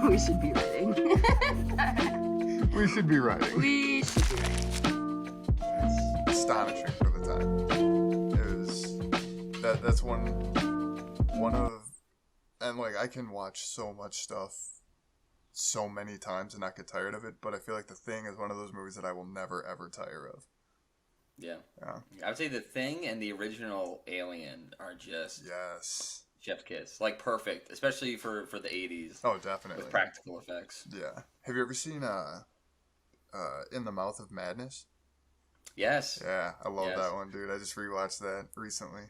We should be writing. We should be writing. We should be writing. That's astonishing for the time. It was that's one of, and like I can watch so much stuff so many times and not get tired of it, but I feel like The Thing is one of those movies that I will never ever tire of. Yeah. Yeah. I would say The Thing and the original Alien are just chef's kiss. Like perfect, especially for the 80s. Oh, definitely. With practical effects. Yeah. Have you ever seen In the Mouth of Madness? Yes. Yeah, I love that one, dude. I just rewatched that recently.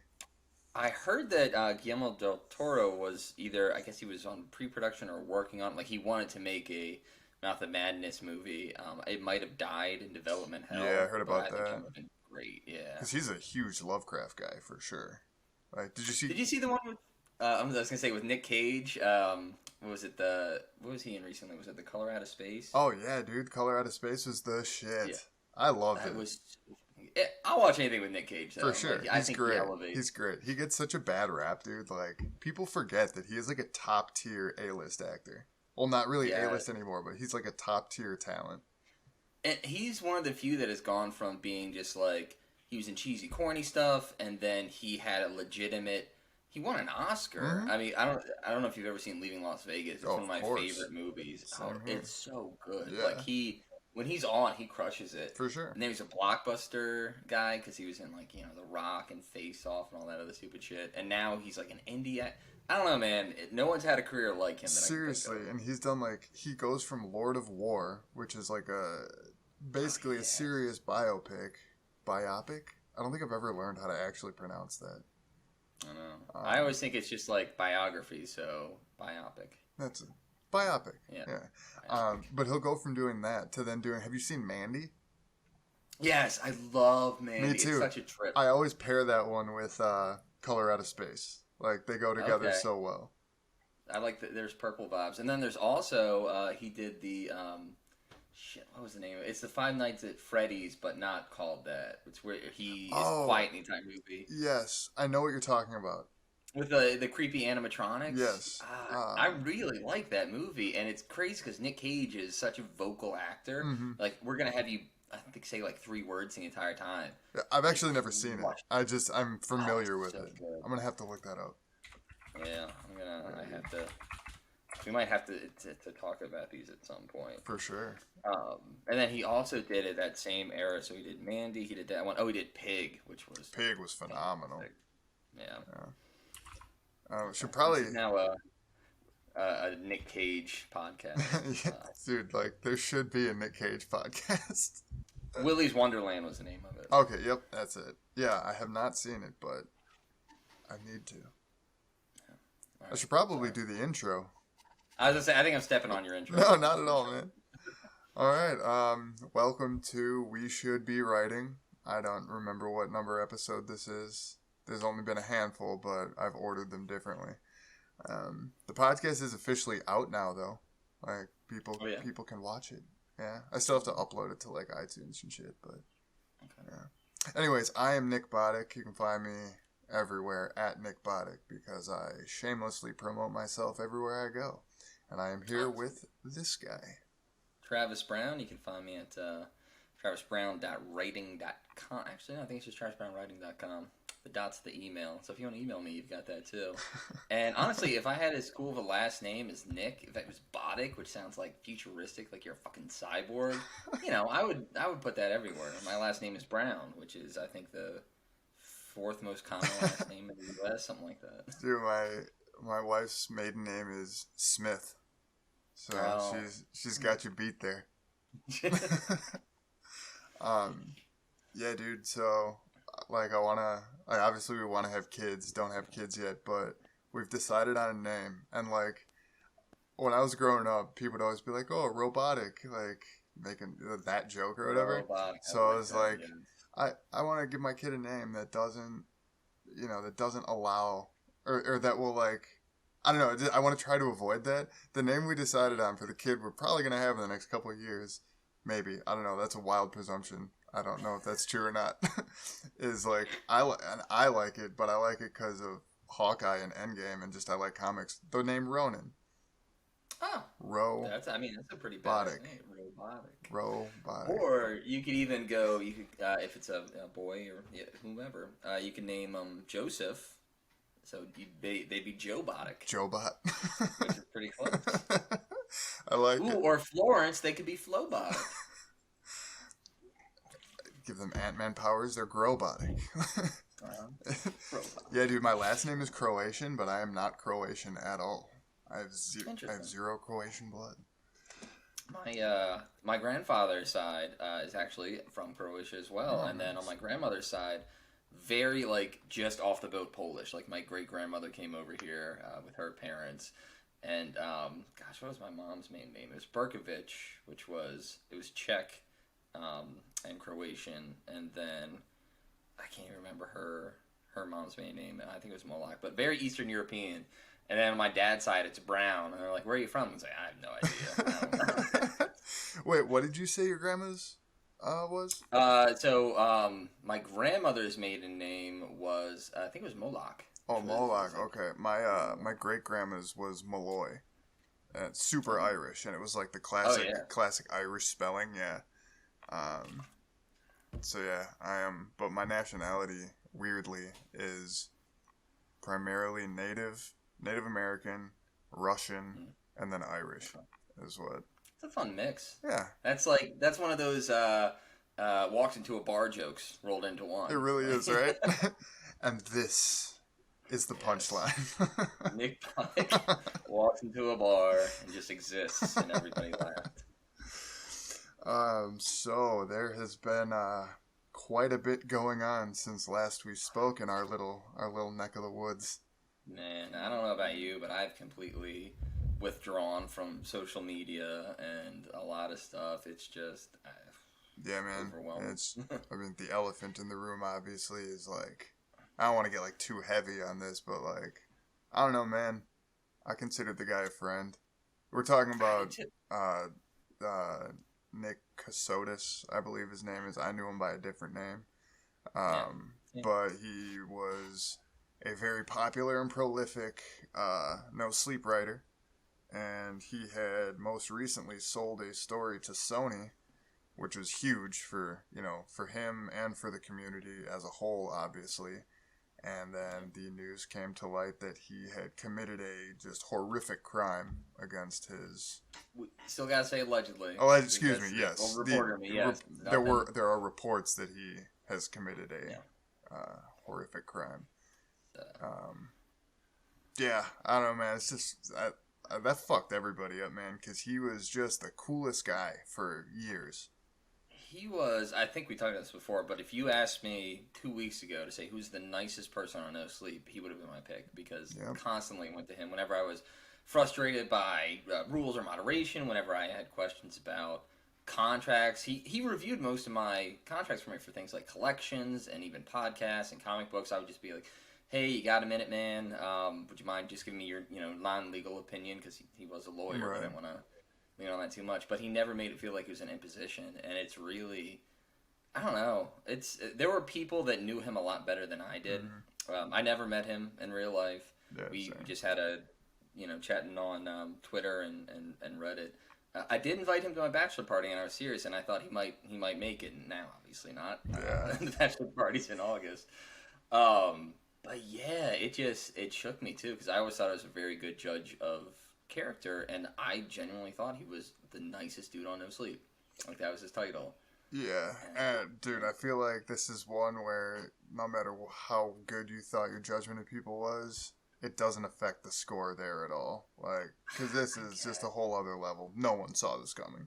I heard that Guillermo del Toro was either, I guess he was on pre-production or working on, like he wanted to make a Mouth of Madness movie. It might have died in development hell. Yeah, I heard about I think that. it would have been great, yeah. Because he's a huge Lovecraft guy, for sure. Like, did you see the one with, I was going to say, with Nick Cage? What was he in recently? Was it The Color Out of Space? Oh, yeah, dude. Color Out of Space was the shit. Yeah. I loved it. I'll watch anything with Nick Cage, though. For sure. Like, I think great. He elevates. He's great. He gets such a bad rap, dude. Like, people forget that he is like a top-tier A-list actor. Well, not really A-list anymore, but he's like a top-tier talent. And he's one of the few that has gone from being just like, he was in cheesy, corny stuff, and then he had a legitimate... He won an Oscar. Mm-hmm. I mean, I don't know if you've ever seen Leaving Las Vegas. It's one of my favorite movies. It's so good. Yeah. Like, when he's on, he crushes it. For sure. And then he's a blockbuster guy because he was in, like, The Rock and Face Off and all that other stupid shit. And now he's like an indie act. I don't know, man. No one's had a career like him. Seriously, and he's done like, he goes from Lord of War, which is like basically a serious biopic. I don't think I've ever learned how to actually pronounce that. I know. I always think it's just like biography, so biopic. That's it. Biopic. Yeah. But he'll go from doing that to then doing... Have you seen Mandy? Yes, I love Mandy. Me too. It's such a trip. I always pair that one with Color Out of Space. Like, they go together so well. I like that. There's purple vibes. And then there's also, he did the... what was the name of it? It's the Five Nights at Freddy's, but not called that. It's where he is quiet anytime movie. Yes, I know what you're talking about. With the creepy animatronics? Yes. I really like that movie, and it's crazy because Nick Cage is such a vocal actor. Mm-hmm. Like, we're going to have you, I think, say like 3 words the entire time. Yeah, I've actually never seen it. I'm familiar with it. Good. I'm going to have to look that up. Yeah, we might have to talk about these at some point. For sure. And then he also did it that same era. So he did Mandy. He did that one. Oh, he did Pig, which was... Pig was phenomenal. Yeah. Should probably... This is now a Nick Cage podcast. Yeah, dude, like, there should be a Nick Cage podcast. Willy's Wonderland was the name of it. Okay, yep, that's it. Yeah, I have not seen it, but I need to. Yeah. I should probably do the intro. I was going to say, I think I'm stepping on your intro. No, not at all, man. All right, welcome to We Should Be Writing. I don't remember what number episode this is. There's only been a handful, but I've ordered them differently. The podcast is officially out now, though. Like, people can watch it. Yeah, I still have to upload it to, like, iTunes and shit, but... Okay. Yeah. Anyways, I am Nick Botic. You can find me everywhere at Nick Botic because I shamelessly promote myself everywhere I go. And I am here with this guy. Travis Brown. You can find me at travisbrown.writing.com. Actually, no, I think it's just travisbrownwriting.com. The dot's the email. So if you want to email me, you've got that too. And honestly, if I had as cool of a last name as Nick, if it was Botic, which sounds like futuristic, like you're a fucking cyborg, I would put that everywhere. My last name is Brown, which is, I think, the 4th most common last name in the U.S., something like that. Dude, my wife's maiden name is Smith. So she's got you beat there. Yeah, dude, so like obviously we want to have kids, don't have kids yet, but we've decided on a name. And like when I was growing up, people would always be like, "Oh, robotic," like making that joke or whatever. Robotic. So I was like, I want to give my kid a name that doesn't allow or that will like, I don't know, I want to try to avoid that. The name we decided on for the kid we're probably going to have in the next couple of years, maybe, I don't know, that's a wild presumption. I don't know if that's true or not, is like, I like it, but I like it because of Hawkeye and Endgame and just I like comics. The name Ronin. Oh, Ro that's a pretty Botic. badass name, robotic. Robotic. Or you could even go. You could if it's a boy or whomever, you can name them Joseph. So they'd be Joe Botic, Jobot. which is pretty close. I like Ooh, it. or Florence, they could be Flobotic. Give them Ant-Man powers. They're Grobotic. Robot. Yeah, dude, my last name is Croatian, but I am not Croatian at all. I have zero Croatian blood. My grandfather's side is actually from Croatia as well, Oh, and then nice. on my grandmother's side, very like just off the boat Polish. Like my great grandmother came over here with her parents, and gosh, what was my mom's main name? It was Berkovic, it was Czech and Croatian, and then I can't even remember her mom's main name. I think it was Molak, but very Eastern European. And then on my dad's side, it's Brown. And they're like, "Where are you from?" He's like, "I have no idea." I don't know. Wait, what did you say your grandma's was? My grandmother's maiden name was I think it was Molak. Oh, Moloch. Okay, my great grandma's was Malloy. And it's super Irish, and it was like the classic Irish spelling. Yeah. So yeah, I am. But my nationality, weirdly, is primarily Native American, Russian, and then Irish. Is what. It's a fun mix. Yeah. That's one of those walks into a bar jokes rolled into one. It really is, right? And this is the punchline. Nick Pike walks into a bar and just exists, and everybody laughs. So there has been quite a bit going on since last we spoke in our little neck of the woods. Man, I don't know about you, but I've completely withdrawn from social media and a lot of stuff. It's just Yeah, man. overwhelming. It's I mean the elephant in the room obviously is like I don't want to get like too heavy on this, but like I don't know, man. I consider the guy a friend. We're talking about Nick Casotis, I believe his name is. I knew him by a different name. Yeah. But he was a very popular and prolific no sleep writer. And he had most recently sold a story to Sony, which was huge for him and for the community as a whole, obviously. And then the news came to light that he had committed a just horrific crime against his. We still gotta say allegedly. Oh, excuse me. Yes, Well, reporter me. Yes, there are reports that he has committed a horrific crime. Yeah, I don't know, man. It's just that fucked everybody up, man, because he was just the coolest guy for years. He was. I think we talked about this before, but if you asked me 2 weeks ago to say who's the nicest person on No Sleep, he would have been my pick because constantly went to him whenever I was frustrated by rules or moderation, whenever I had questions about contracts. He reviewed most of my contracts for me for things like collections and even podcasts and comic books. I would just be like, "Hey, you got a minute, man? Would you mind just giving me your non-legal opinion?" Because he was a lawyer. Right. I didn't want to lean on that too much. But he never made it feel like it was an imposition, and it's really, I don't know. There were people that knew him a lot better than I did. Mm-hmm. I never met him in real life. Yeah, we same. just had chatting on Twitter and Reddit. I did invite him to my bachelor party, and I was serious, and I thought he might make it. And now, obviously not. Yeah. The bachelor party's in August. But yeah, it shook me too because I always thought I was a very good judge of character, and I genuinely thought he was the nicest dude on No Sleep. Like that was his title. Yeah, and dude, I feel like this is one where no matter how good you thought your judgment of people was, it doesn't affect the score there at all. Like, because this is just a whole other level. No one saw this coming.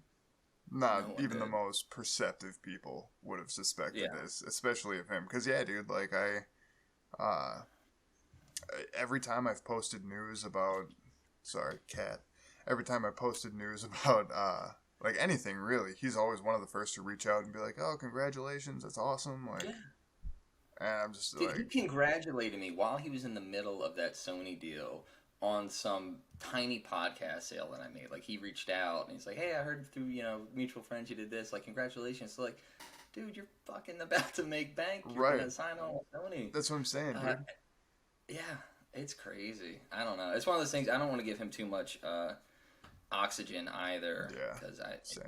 Not even the most perceptive people would have suspected this, especially of him. Because yeah, dude, like every time I've posted news about, every time I posted news about like anything really, he's always one of the first to reach out and be like, "Oh, congratulations, that's awesome!" Like, and I'm just Dude, like, he congratulated me while he was in the middle of that Sony deal on some tiny podcast sale that I made. Like he reached out and he's like, "Hey, I heard through mutual friends you did this. Like, congratulations!" So like, dude, you're fucking about to make bank. You're gonna sign on with Sony. That's what I'm saying, dude. Yeah, it's crazy. I don't know. It's one of those things. I don't want to give him too much oxygen either. Yeah, Because same.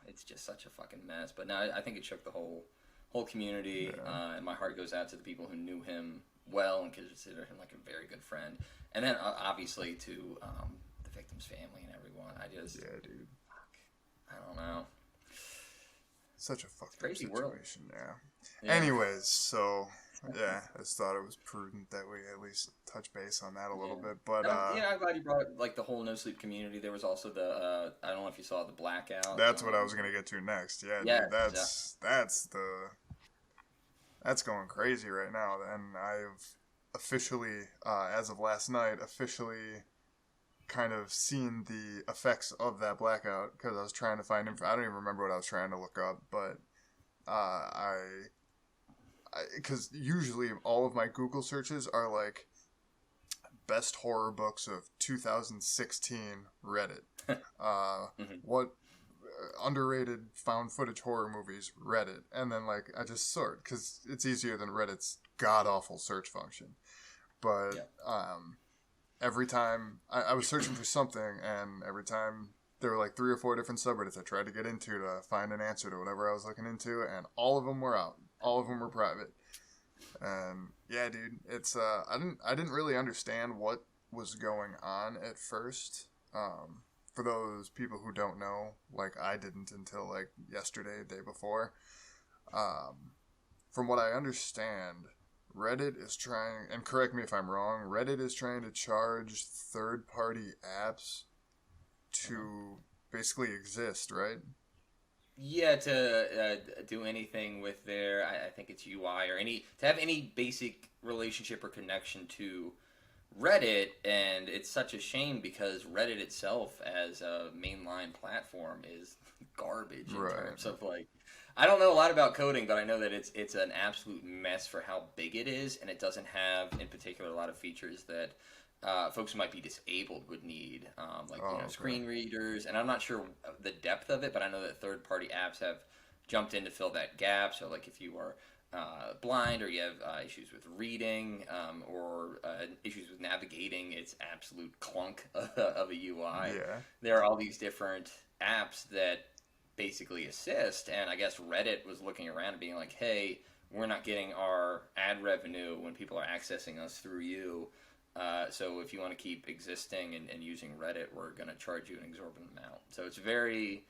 it's just such a fucking mess. But no, I think it shook the whole community. Yeah. And my heart goes out to the people who knew him well and consider him like a very good friend. And then obviously to the victim's family and everyone. Yeah, dude. I don't know. Such a fucked up Crazy situation, world. yeah. Anyways, so yeah, I just thought it was prudent that we at least touch base on that a little bit. But I'm glad you brought like the whole no sleep community. There was also the I don't know if you saw the blackout. That's what I was gonna get to next. Yeah, yeah, dude, that's going crazy right now, and I've officially, as of last night, kind of seen the effects of that blackout because I was trying to find I don't even remember what I was trying to look up, but because usually all of my Google searches are like best horror books of 2016 Reddit. What underrated found footage horror movies Reddit, and then like I just sort because it's easier than Reddit's god awful search function. But every time I was searching for something, and every time there were like 3 or 4 different subreddits I tried to get into to find an answer to whatever I was looking into, and all of them were out. All of them were private. And yeah, dude, it's I didn't really understand what was going on at first. For those people who don't know, like I didn't until like yesterday, day before. From what I understand, Reddit is trying, and correct me if I'm wrong, Reddit is trying to charge third-party apps to basically exist, right? Yeah, to do anything with their, I think it's UI or to have any basic relationship or connection to Reddit, and it's such a shame because Reddit itself as a mainline platform is garbage in terms of like, I don't know a lot about coding, but I know that it's an absolute mess for how big it is, and it doesn't have in particular a lot of features that folks who might be disabled would need, screen readers, and I'm not sure the depth of it, but I know that third-party apps have jumped in to fill that gap. So, like, if you are blind or you have issues with reading or issues with navigating, it's absolute clunk of a UI. Yeah. There are all these different apps that basically assist, and I guess Reddit was looking around and being like, hey, we're not getting our ad revenue when people are accessing us through you. So if you want to keep existing and using Reddit, we're going to charge you an exorbitant amount. So it's very,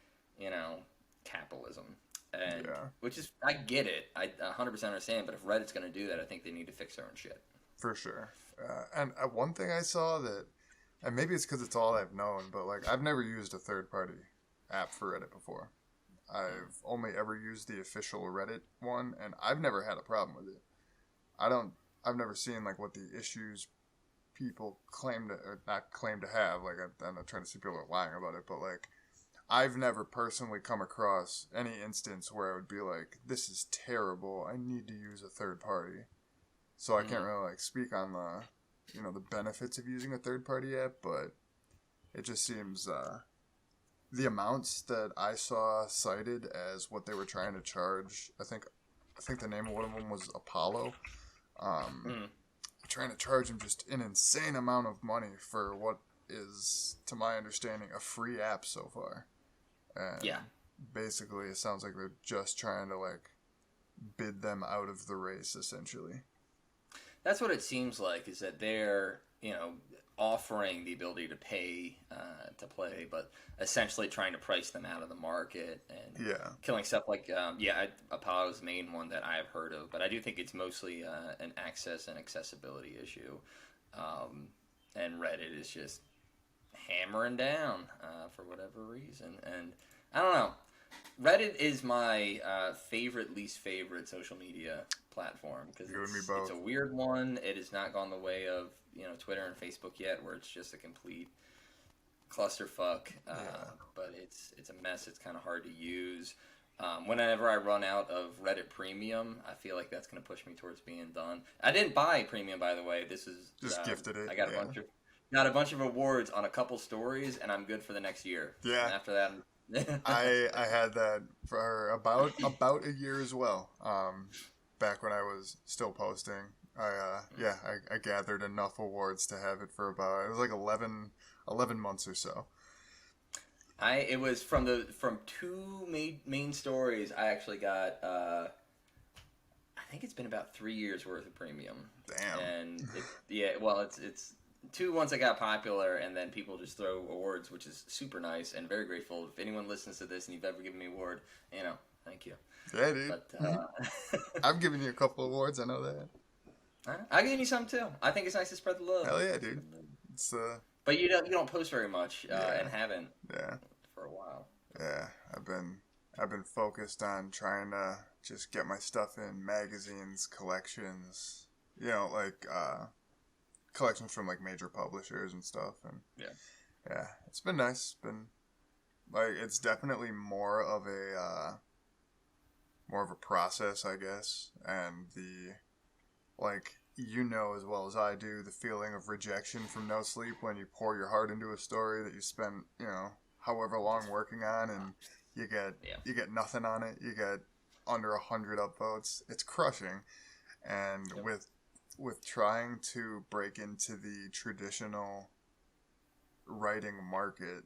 capitalism. And which is, I get it. I 100% understand. But if Reddit's going to do that, I think they need to fix their own shit. For sure. And one thing I saw that, and maybe it's because it's all I've known, but like I've never used a third-party app for Reddit before. I've only ever used the official Reddit one, and I've never had a problem with it. I've never seen like what the issues people not claim to have. Like I'm not trying to see people are lying about it, but like I've never personally come across any instance where I would be like, this is terrible, I need to use a third party. So I can't really like speak on the benefits of using a third party app, but it just seems the amounts that I saw cited as what they were trying to charge, I think the name of one of them was Apollo. Trying to charge them just an insane amount of money for what is, to my understanding, a free app so far. And basically it sounds like they're just trying to like bid them out of the race, essentially. That's what it seems like, is that they're, offering the ability to pay to play, but essentially trying to price them out of the market and killing stuff like, Apollo's the main one that I've heard of, but I do think it's mostly an access and accessibility issue. And Reddit is just hammering down for whatever reason. And I don't know. Reddit is my least favorite social media platform because it's a weird one. It has not gone the way of Twitter and Facebook yet, where it's just a complete clusterfuck. But it's a mess. It's kind of hard to use. Whenever I run out of Reddit Premium, I feel like that's going to push me towards being done. I didn't buy Premium, by the way. This is just gifted it. I got a bunch of awards on a couple stories, and I'm good for the next year. Yeah. And after that. I had that for about a year as well. Back when I was still posting, I gathered enough awards to have it for it was like 11 months or so. It was from two main stories. I actually got I think it's been about 3 years worth of premium. Damn. And it's two ones that got popular, and then people just throw awards, which is super nice and very grateful. If anyone listens to this and you've ever given me an award, thank you. Yeah, dude. But I've given you a couple awards. I know that. I've given you some too. I think it's nice to spread the love. Hell yeah, dude. It's But you don't post very much, and haven't. Yeah. For a while. Yeah, I've been focused on trying to just get my stuff in magazines, collections, like collections from like major publishers and stuff, and yeah, it's been nice. It's been like it's definitely more of a process, I guess, and the like as well as I do the feeling of rejection from No Sleep when you pour your heart into a story that you spent however long working on, and you get nothing on it. You get under 100 upvotes. It's crushing. And with trying to break into the traditional writing market,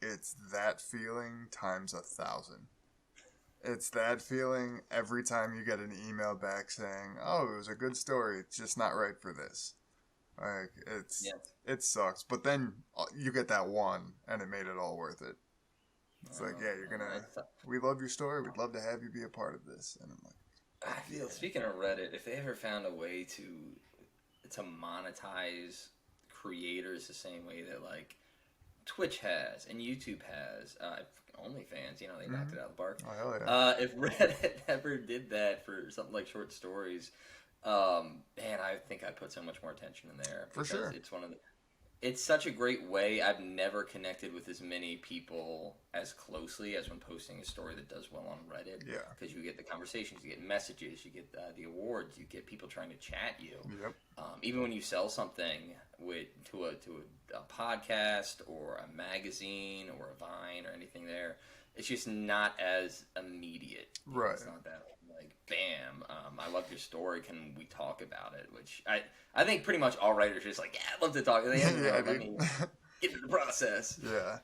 it's that feeling times 1,000. It's that feeling every time you get an email back saying, "Oh, it was a good story. It's just not right for this." Like it sucks, but then you get that one, and it made it all worth it. It's like, yeah, we love your story. We'd love to have you be a part of this. And I'm like, I feel speaking of Reddit, if they ever found a way to monetize creators the same way that like Twitch has and YouTube has, OnlyFans, they knocked it out of the park. Oh hell yeah! If Reddit ever did that for something like short stories. Man, I think I'd put so much more attention in there. For sure. It's such a great way. I've never connected with as many people as closely as when posting a story that does well on Reddit. Yeah. Because you get the conversations, you get messages, you get the awards, you get people trying to chat you. Yep. Even when you sell something to a podcast or a magazine or a Vine or anything there, it's just not as immediate. Right. It's not that like, bam, I love your story. Can we talk about it? Which I think pretty much all writers are just like, yeah, I'd love to talk. Let me get into the process. Yeah.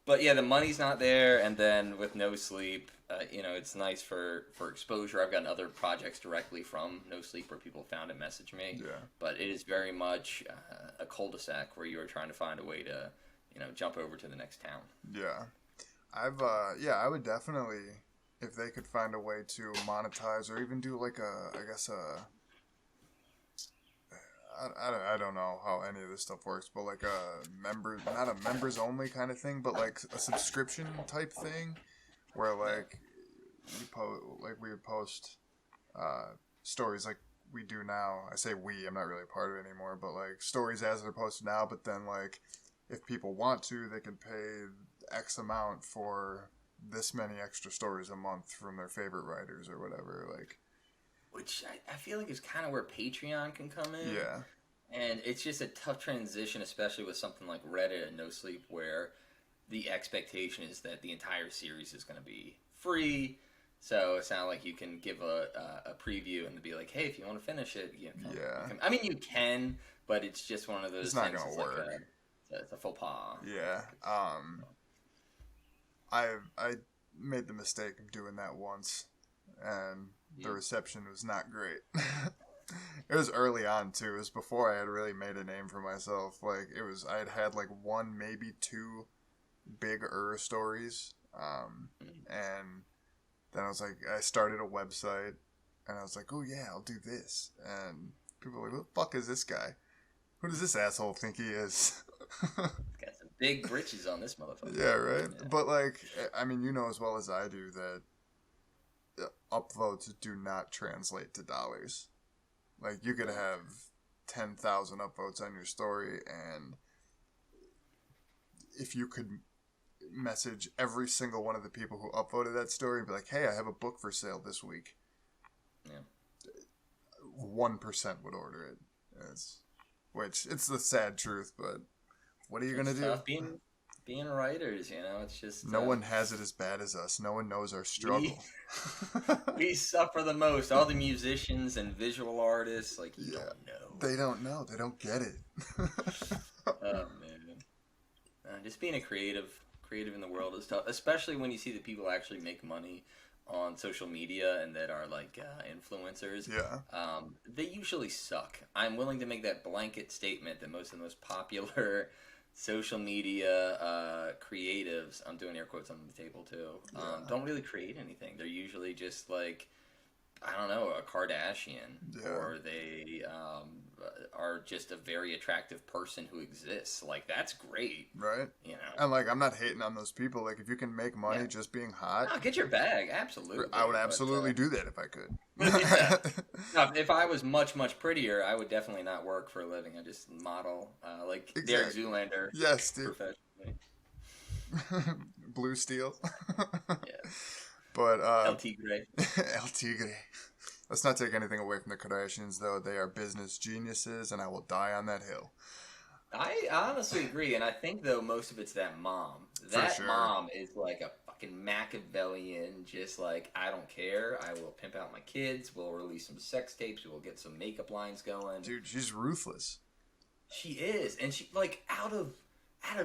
But yeah, the money's not there. And then with No Sleep, it's nice for exposure. I've gotten other projects directly from No Sleep where people found and messaged me. Yeah. But it is very much a cul-de-sac where you are trying to find a way to, jump over to the next town. Yeah. I would definitely, if they could find a way to monetize or even do like I don't know how any of this stuff works, but like not a members only kind of thing, but like a subscription type thing where like we would post stories like we do now. I say we, I'm not really a part of it anymore, but like stories as they're posted now, but then like if people want to, they can pay X amount for this many extra stories a month from their favorite writers or whatever, like. Which I feel like is kind of where Patreon can come in. Yeah. And it's just a tough transition, especially with something like Reddit and No Sleep, where the expectation is that the entire series is going to be free. So it's not like you can give a preview and be like, hey, if you want to finish it, I mean, you can, but it's just one of those it's not things. It's not going to work. It's a faux pas. Yeah. I made the mistake of doing that once, and the reception was not great. It was early on too. It was before I had really made a name for myself. Like I had like one, maybe two bigger stories, and then I was like, I started a website, and I was like, oh yeah, I'll do this, and people were like, who the fuck is this guy? Who does this asshole think he is? Got some big britches on this motherfucker. Yeah, right. Yeah. But like, I mean, as well as I do that upvotes do not translate to dollars. Like, you could have 10,000 upvotes on your story, and if you could message every single one of the people who upvoted that story and be like, hey, I have a book for sale this week. Yeah. 1% would order it. Which, it's the sad truth, but what are you going to do? Being writers, it's just... No one has it as bad as us. No one knows our struggle. We suffer the most. All the musicians and visual artists, like, you don't know. They don't know. They don't get it. Oh, man. Just being a creative Creative in the world is tough, especially when you see that people actually make money on social media and that are like influencers. Yeah. They usually suck. I'm willing to make that blanket statement that most of the most popular social media creatives, I'm doing air quotes on the table too, don't really create anything. They're usually just like, I don't know, a Kardashian, or they are just a very attractive person who exists. Like, that's great, Right. you know. And like, I'm not hating on those people. Like, if you can make money just being hot, No, get your bag, absolutely. I would absolutely do that if I could. Yeah. No, if I was much, much prettier, I would definitely not work for a living. I just model, like Derek Zoolander. Yes, dude. Professionally. Blue Steel. Yeah. But El Tigre. El Tigre. Let's not take anything away from the Kardashians, though. They are business geniuses, and I will die on that hill. I honestly agree, and I think, though, most of it's that mom. That mom is like a fucking Machiavellian, just like, I don't care. I will pimp out my kids. We'll release some sex tapes. We'll get some makeup lines going. Dude, she's ruthless. She is, and she, like, out of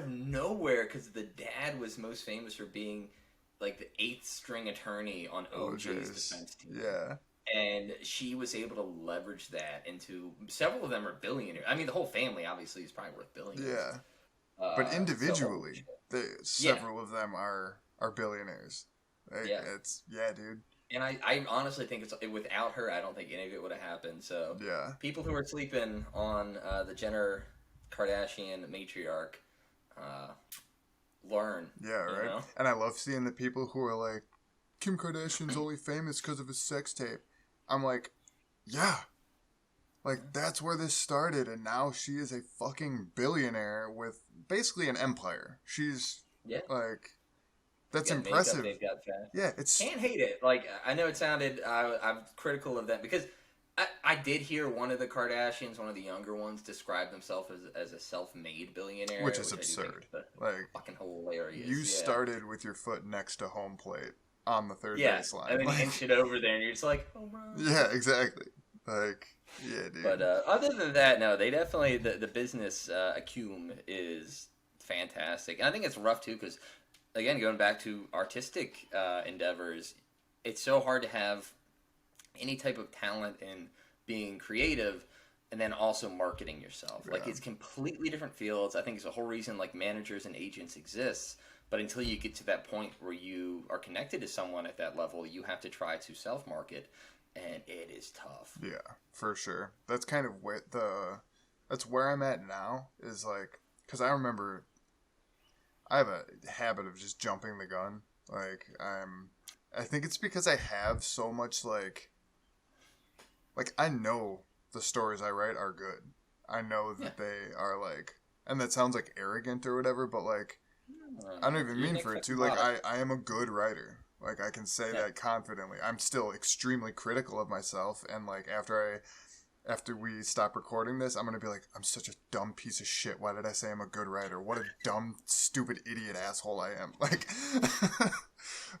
nowhere, because the dad was most famous for being like the 8th string attorney on OJ's defense team. Yeah. And she was able to leverage that into, several of them are billionaires. I mean, the whole family obviously is probably worth billions. Yeah. But individually, several of them are billionaires. Like, yeah, dude. And I honestly think without her, I don't think any of it would have happened. So yeah, people who are sleeping on the Jenner Kardashian matriarch, learn. Yeah, right. You know? And I love seeing the people who are like, Kim Kardashian's only famous because of his sex tape. I'm like, yeah. Like, that's where this started, and now she is a fucking billionaire with basically an empire. She's, like, that's impressive. They've got fast. Yeah, it's... Can't hate it. Like, I know it sounded, I'm critical of them, because I did hear one of the Kardashians, one of the younger ones, describe themselves as a self-made billionaire. Which is absurd. Like, fucking hilarious. You started with your foot next to home plate on the third baseline. And then you inch it over there, and you're just like, oh, bro. Yeah, exactly. Like, yeah, dude. But other than that, no, they definitely, the business acumen is fantastic. And I think it's rough, too, because, again, going back to artistic endeavors, it's so hard to have any type of talent in being creative and then also marketing yourself. Yeah. Like, it's completely different fields. I think it's the whole reason, like, managers and agents exist. But until you get to that point where you are connected to someone at that level, you have to try to self-market, and it is tough. Yeah, for sure. That's kind of that's where I'm at now, is like, because I remember I have a habit of just jumping the gun. Like, I think it's because I have so much, like, I know the stories I write are good. I know that they are, like, and that sounds, like, arrogant or whatever, but, like, I don't even mean for it to. Like, I am a good writer. Like, I can say that confidently. I'm still extremely critical of myself, and, like, after we stop recording this, I'm going to be like, I'm such a dumb piece of shit. Why did I say I'm a good writer? What a dumb, stupid, idiot asshole I am. Like...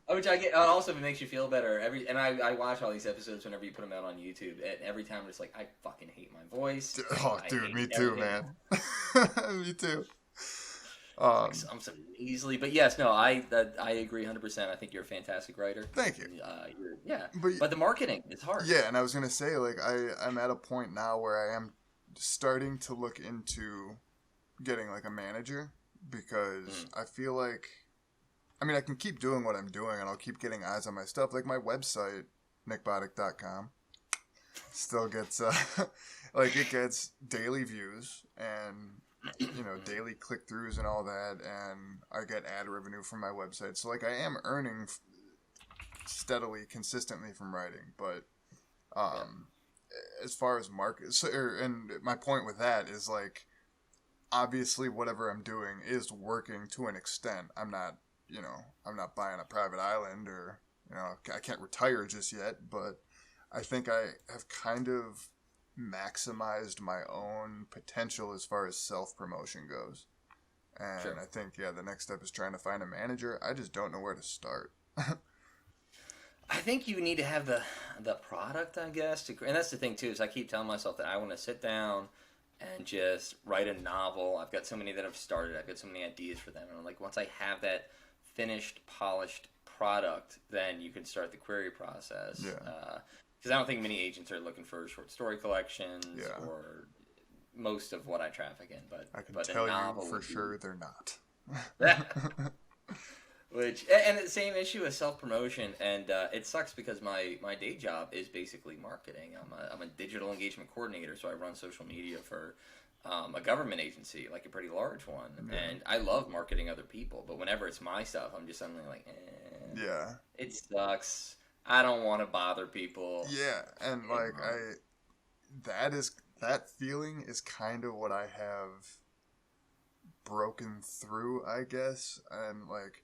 Which I get. Also, if it makes you feel better, and I watch all these episodes whenever you put them out on YouTube, and every time I'm just like, I fucking hate my voice. Oh, dude, me too, man. Me too. I'm so easily, but yes, no, I agree 100%. I think you're a fantastic writer. Thank you. But the marketing is hard. Yeah, and I was gonna say, like, I'm at a point now where I am starting to look into getting, like, a manager, because I feel like, I mean, I can keep doing what I'm doing, and I'll keep getting eyes on my stuff. Like, my website, nickbotic.com, still gets like, it gets daily views and, you know, daily click-throughs and all that, and I get ad revenue from my website. So, like, I am earning steadily, consistently from writing, but as far as market, and my point with that is, like, obviously whatever I'm doing is working to an extent. I'm not buying a private island, or, you know, I can't retire just yet, but I think I have kind of maximized my own potential as far as self-promotion goes. And I think, the next step is trying to find a manager. I just don't know where to start. I think you need to have the product, I guess. And that's the thing, too, is I keep telling myself that I want to sit down and just write a novel. I've got so many that I've started. I've got so many ideas for them. And I'm like, once I have that finished, polished product, then you can start the query process. Yeah. Because I don't think many agents are looking for short story collections Yeah. or most of what I traffic in. But I can but tell a novel you for would be- sure they're not. Which and the same issue with self promotion, and it sucks because my day job is basically marketing. I'm a digital engagement coordinator, so I run social media for a government agency, like a pretty large one, Yeah. and I love marketing other people. But whenever it's my stuff, I'm just suddenly like, Yeah. it sucks. I don't want to bother people. Yeah, and like that feeling is kind of what I have broken through, I guess. And like,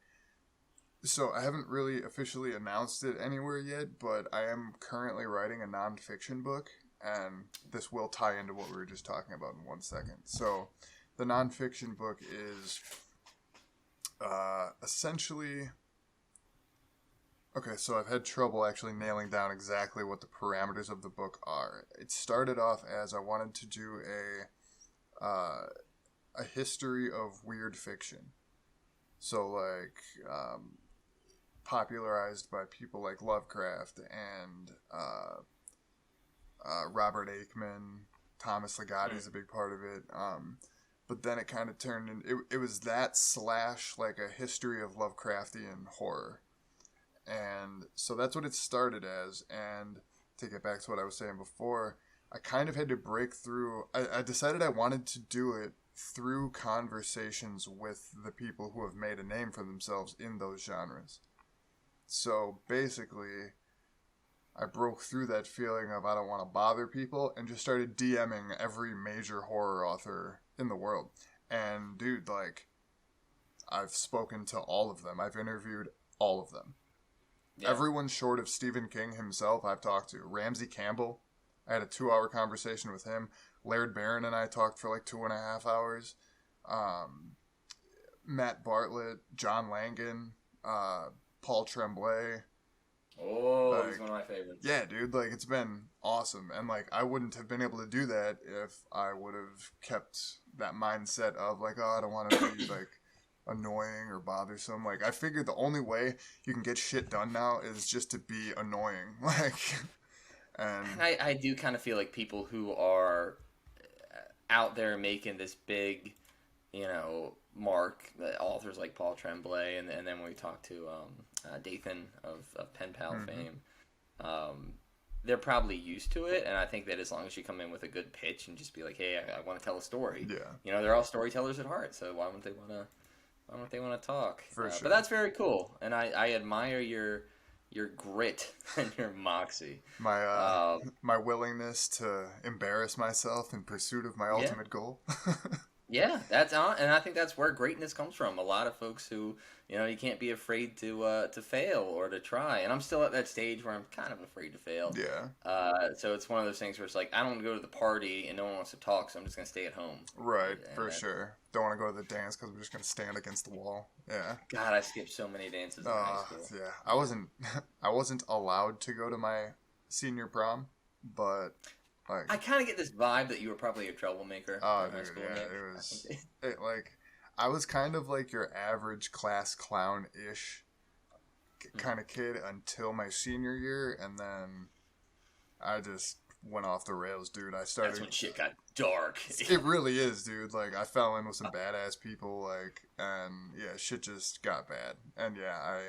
so I haven't really officially announced it anywhere yet, but I am currently writing a nonfiction book, and this will tie into what we were just talking about in 1 second. So the nonfiction book is essentially... Okay, so I've had trouble actually nailing down exactly what the parameters of the book are. It started off as I wanted to do a history of weird fiction. So like popularized by people like Lovecraft and Robert Aikman. Thomas Ligotti is a big part of it. But then it kind of turned in... It was that / like a history of Lovecraftian horror. And so that's what it started as. And to get back to what I was saying before, I kind of had to break through. I decided I wanted to do it through conversations with the people who have made a name for themselves in those genres. So basically, I broke through that feeling of I don't want to bother people and just started DMing every major horror author in the world. And dude, like, I've spoken to all of them. I've interviewed all of them. Yeah. Everyone short of Stephen King himself I've talked to. Ramsey Campbell, I had a 2-hour conversation with him. Laird Barron and I talked for like 2.5 hours. Matt Bartlett, John Langan, Paul Tremblay. Oh, he's one of my favorites. Yeah, dude, like, it's been awesome. And like, I wouldn't have been able to do that if I would have kept that mindset of like, oh, I don't want to be like annoying or bothersome. Like, I figured the only way you can get shit done now is just to be annoying. Like, and I do kind of feel like people who are out there making this big, mark, authors like Paul Tremblay, and then when we talk to Dathan of Pen Pal fame, they're probably used to it, and I think that as long as you come in with a good pitch and just be like, hey, I want to tell a story, they're all storytellers at heart, so why wouldn't they want to talk? For sure. But that's very cool, and I admire your grit and your moxie. My willingness to embarrass myself in pursuit of my ultimate goal. Yeah, and I think that's where greatness comes from. A lot of folks who, you can't be afraid to fail or to try. And I'm still at that stage where I'm kind of afraid to fail. Yeah. So it's one of those things where it's like, I don't want to go to the party and no one wants to talk, so I'm just going to stay at home. Right, for sure. Don't want to go to the dance because I'm just going to stand against the wall. Yeah. God, I skipped so many dances in high school. Yeah, I wasn't allowed to go to my senior prom, but... Like, I kind of get this vibe that you were probably a troublemaker in high school. Yeah, it was... I was kind of like your average class clown-ish kind of kid until my senior year, and then I just went off the rails, dude. That's when shit got dark. It really is, dude. Like, I fell in with some badass people, like, and yeah, shit just got bad. And yeah,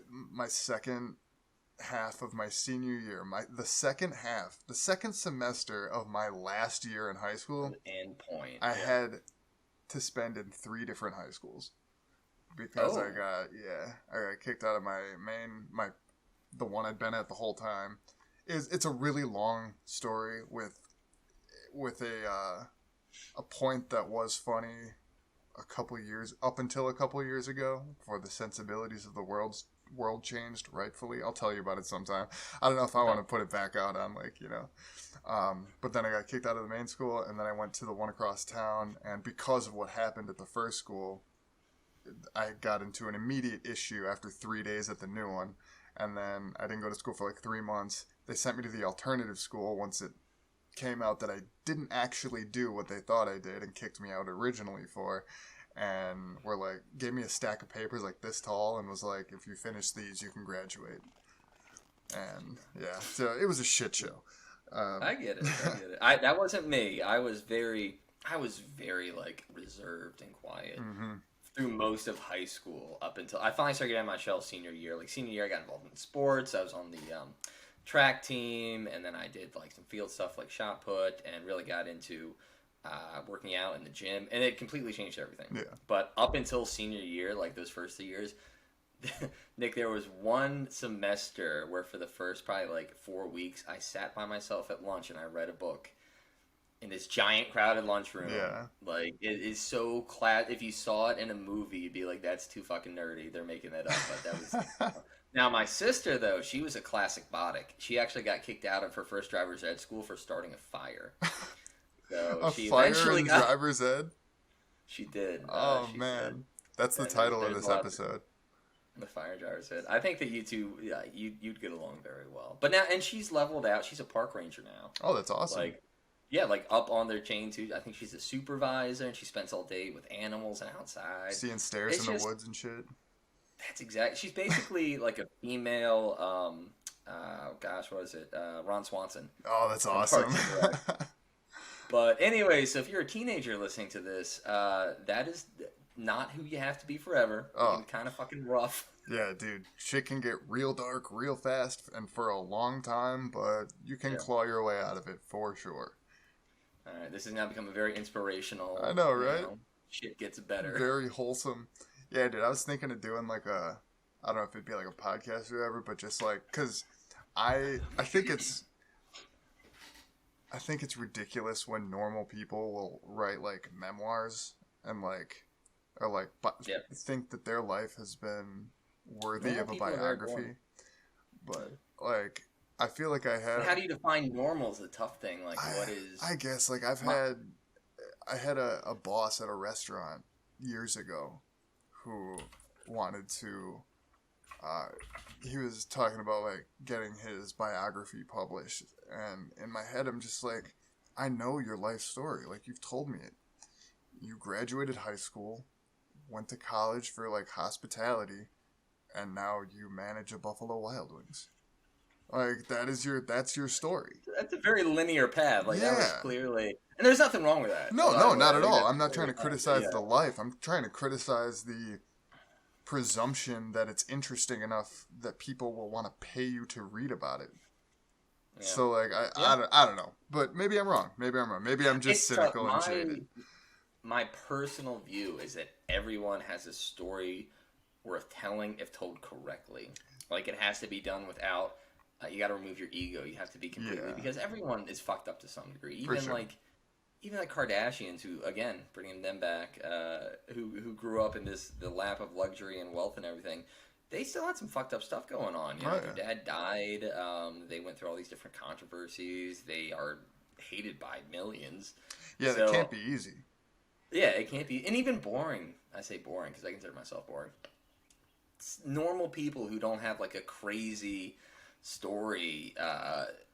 my second half of my senior year, the second semester of my last year in high school, I had to spend in 3 different high schools because I got kicked out of the one I'd been at the whole time. It's a really long story with a point that was funny up until a couple years ago, before the sensibilities of the world changed rightfully. I'll tell you about it sometime. I don't know if I want to put it back out on but then I got kicked out of the main school, and then I went to the one across town, and because of what happened at the first school, I got into an immediate issue after 3 days at the new one, and then I didn't go to school for like 3 months. They sent me to the alternative school once it came out that I didn't actually do what they thought I did and kicked me out originally for. And were like, gave me a stack of papers like this tall and was like, if you finish these, you can graduate. And yeah, so it was a shit show. I get it. That wasn't me. I was very like reserved and quiet through most of high school up until I finally started getting out of my shell senior year. Like senior year, I got involved in sports. I was on the track team, and then I did like some field stuff like shot put, and really got into working out in the gym, and it completely changed everything. Yeah. But up until senior year, like those first 2 years, Nick, there was one semester where for the first probably like 4 weeks, I sat by myself at lunch and I read a book in this giant crowded lunchroom. Yeah. Like, it is so class. If you saw it in a movie, you'd be like, that's too fucking nerdy. They're making that up. But that was. Now, my sister, though, she was a classic Botic. She actually got kicked out of her first driver's ed school for starting a fire. So she fire eventually in got. driver's ed? She did. Oh, she man. did. That's the And title of there's this episode. The fire driver's ed. I think that you two, yeah, you'd get along very well. But now, and she's leveled out. She's a park ranger now. Oh, that's awesome. Like, yeah, like up on their chain too. I think she's a supervisor, and she spends all day with animals and outside. Seeing stairs It's in the just- woods and shit. That's exactly. She's basically like a female. Gosh, what is it? Ron Swanson. Oh, that's From awesome. Parks and Rec. But anyway, so if you're a teenager listening to this, that is not who you have to be forever. It Oh. can be kind of fucking rough. Yeah, dude. Shit can get real dark real fast and for a long time, but you can Yeah. claw your way out of it for sure. All right, this has now become a very inspirational. I know, right? Shit gets better. Very wholesome. Yeah, dude, I was thinking of doing like I don't know if it'd be like a podcast or whatever, but just like, cause I think it's ridiculous when normal people will write like memoirs and like, or like Yep. think that their life has been worthy Normal of a people are very biography. boring. But like, I feel like I had. But how do you define normal is a tough thing. Like, what is? I guess like I had a boss at a restaurant years ago who wanted to. He was talking about like getting his biography published, and in my head I'm just like, I know your life story. Like you've told me it. You graduated high school, went to college for like hospitality, and now you manage a Buffalo Wild Wings. Like that's your story. That's a very linear path. Like that was Yeah. clearly, and there's nothing wrong with that. No, By no, the not way. at I think all. that's I'm not trying to very criticize yeah. the life. I'm trying to criticize the presumption that it's interesting enough that people will want to pay you to read about it. Yeah. So like I don't know, but maybe I'm wrong. Maybe I'm just It's, cynical and jaded. My personal view is that everyone has a story worth telling if told correctly. Like it has to be done without. You got to remove your ego. You have to be completely because everyone is fucked up to some degree. Even sure. even like Kardashians, who again bringing them back, who grew up in the lap of luxury and wealth and everything. They still had some fucked up stuff going on. You know, their dad died. They went through all these different controversies. They are hated by millions. Yeah, So- that can't be easy. Yeah, it can't be, and even boring. I say boring because I consider myself boring. It's normal people who don't have like a crazy story.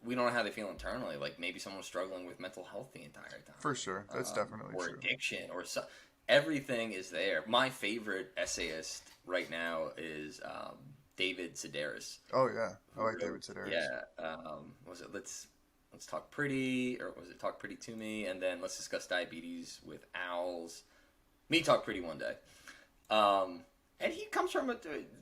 We don't know how they feel internally. Like maybe someone's struggling with mental health the entire time. For sure, that's definitely or true. addiction, or everything is there. My favorite essayist right now is David Sedaris. Oh yeah, I like David Sedaris. Yeah, was it Let's Talk Pretty, or was it Talk Pretty to Me, and then Let's Discuss Diabetes with Owls. Me Talk Pretty one day. And he comes from a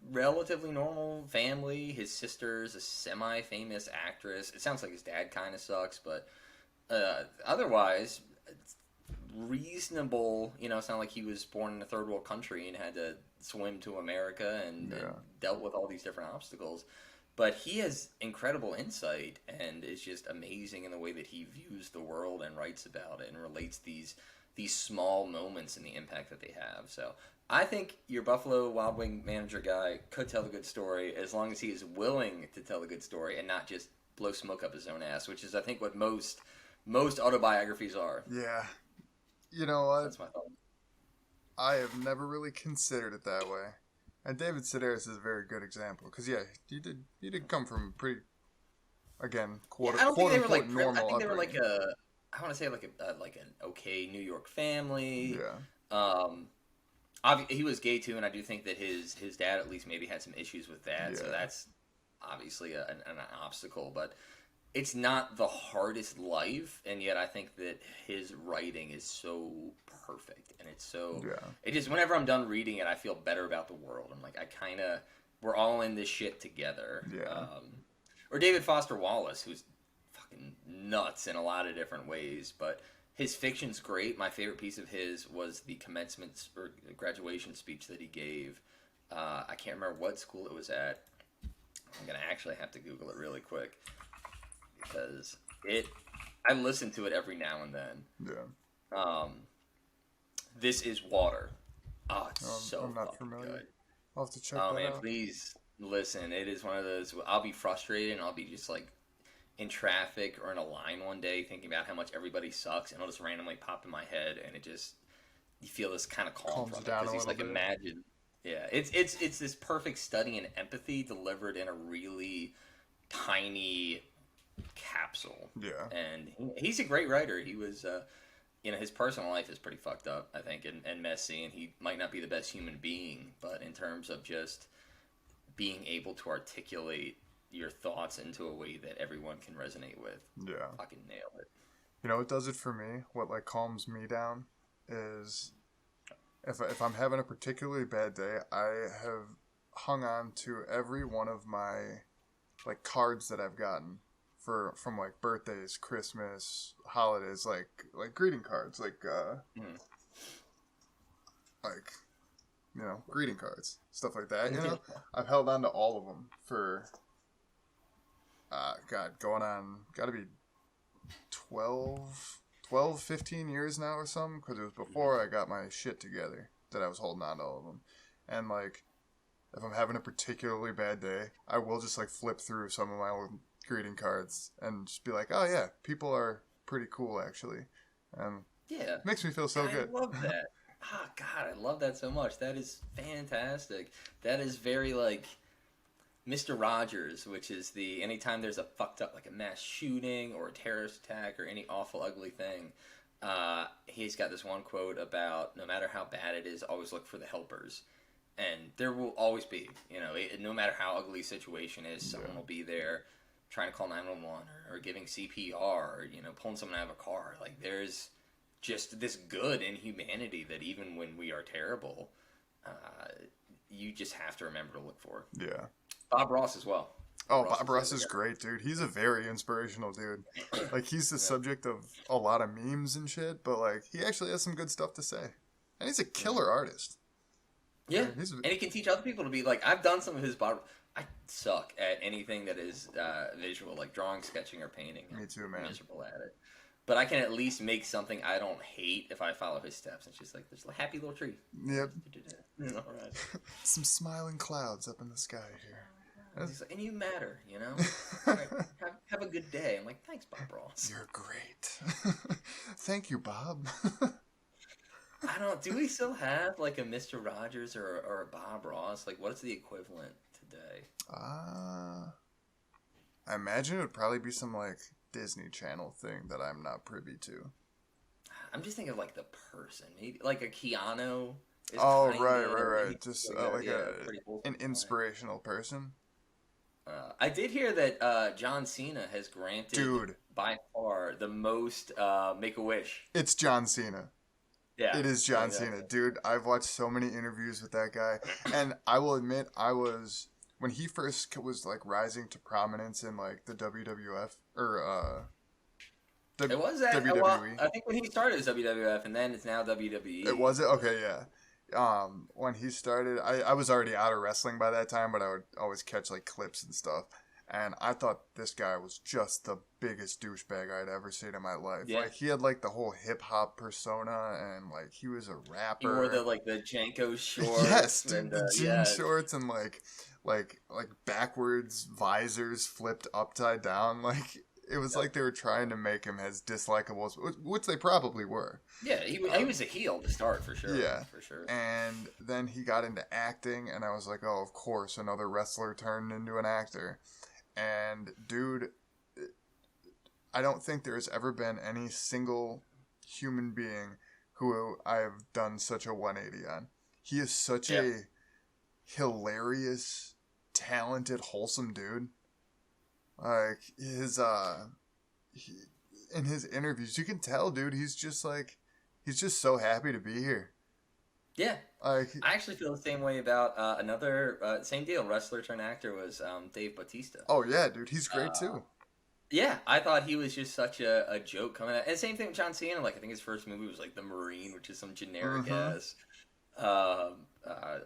relatively normal family. His sister's a semi-famous actress. It sounds like his dad kind of sucks, but otherwise, it's reasonable. You know, it's not like he was born in a third world country and had to swim to America and dealt with all these different obstacles. But he has incredible insight and is just amazing in the way that he views the world and writes about it and relates these small moments and the impact that they have. So I think your Buffalo Wild Wing manager guy could tell a good story as long as he is willing to tell a good story and not just blow smoke up his own ass, which is I think what most autobiographies are. Yeah. You know what? That's my thought. I have never really considered it that way. And David Sedaris is a very good example because he did come from a again, Yeah, quote I don't think they were unquote like. I normal think they were like upbringing. a. I want to say like an okay New York family. Yeah, Um, he was gay too, and I do think that his dad at least maybe had some issues with that. So yeah, that's obviously an obstacle, but it's not the hardest life, and yet I think that his writing is so perfect, and it's so yeah, it just whenever I'm done reading it, I feel better about the world. I'm like I kind of we're all in this shit together. yeah, Or David Foster Wallace, who's fucking nuts in a lot of different ways, but his fiction's great. My favorite piece of his was the commencement or graduation speech that he gave. I can't remember what school it was at. I'm gonna actually have to Google it really quick because I listen to it every now and then. yeah. Um, this is Water. Oh, it's so I'm not fucking familiar. good. I'll have to check Oh that man, out. please listen. It is one of those. I'll be frustrated and I'll be just like in traffic or in a line one day thinking about how much everybody sucks, and it'll just randomly pop in my head, and it just you feel this kind of calm Calms from you it down because a he's little like bit. imagine. Yeah, it's this perfect study in empathy delivered in a really tiny capsule. Yeah, And he's a great writer. He was, his personal life is pretty fucked up, I think, and messy, and he might not be the best human being, but in terms of just being able to articulate your thoughts into a way that everyone can resonate with, yeah. fucking nail it. You know what does it for me? What like calms me down is if I'm having a particularly bad day, I have hung on to every one of my like cards that I've gotten from like birthdays, Christmas, holidays, like greeting cards, Mm. like greeting cards, stuff like that. Yeah. I've held on to all of them for God, going on got to be 12, 15 years now or something, because it was before I got my shit together that I was holding on to all of them. And like, if I'm having a particularly bad day, I will just like flip through some of my old greeting cards and just be like, oh yeah, people are pretty cool actually. And Yeah. it makes me feel so good. I love that. Oh, God, I love that so much. That is fantastic. That is very like Mr. Rogers, which is the anytime there's a fucked up like a mass shooting or a terrorist attack or any awful ugly thing, he's got this one quote about no matter how bad it is, always look for the helpers, and there will always be, no matter how ugly a situation is, someone will be there trying to call 911 or giving CPR or pulling someone out of a car. Like there's just this good in humanity that even when we are terrible, you just have to remember to look for. Yeah. Bob Ross as well. Oh, Bob Ross is great, dude. He's a very inspirational dude. Like, he's the subject of a lot of memes and shit, but, like, he actually has some good stuff to say. And he's a killer artist. Yeah, and he can teach other people to be like, I've done some of his Bob. I suck at anything that is visual, like drawing, sketching, or painting. Me too, man. I'm miserable at it. But I can at least make something I don't hate if I follow his steps. It's just like, there's a happy little tree. Yep. All right. Some smiling clouds up in the sky here. He's like, and you matter, All right, have a good day. I'm like, thanks, Bob Ross. You're great. Thank you, Bob. I don't. Do we still have like a Mr. Rogers or a Bob Ross? Like, what's the equivalent today? I imagine it would probably be some like Disney Channel thing that I'm not privy to. I'm just thinking of like the person, maybe like a Keanu. Oh, right. Just an inspirational person. I did hear that John Cena has granted, by far, the most Make-A-Wish. It's John Cena. Yeah, it is John Cena, dude. I've watched so many interviews with that guy, and I will admit, when he first was like rising to prominence in like the WWF or it was that WWE. Well, I think when he started it was WWF, and then it's now WWE. It was it? Okay, yeah. When he started, I was already out of wrestling by that time, but I would always catch like clips and stuff. And I thought this guy was just the biggest douchebag I'd ever seen in my life. Yeah. Like, he had like the whole hip hop persona, and like he was a rapper. He wore the Janko shorts. Yes, dude, and the jean shorts and like backwards visors flipped upside down. Like, it was like they were trying to make him as dislikable as, which they probably were. Yeah, he was a heel to start, for sure. Yeah. For sure. And then he got into acting, and I was like, oh, of course, another wrestler turned into an actor. And, dude, I don't think there's ever been any single human being who I've done such a 180 on. He is such Yeah. a hilarious, talented, wholesome dude. Like in his interviews, you can tell, dude, he's just so happy to be here. Yeah. Like, I actually feel the same way about another same deal wrestler turned actor was Dave Bautista. oh yeah, dude, he's great too. Yeah, I thought he was just such a joke coming out. And same thing with John Cena. Like I think his first movie was like The Marine, which is some generic ass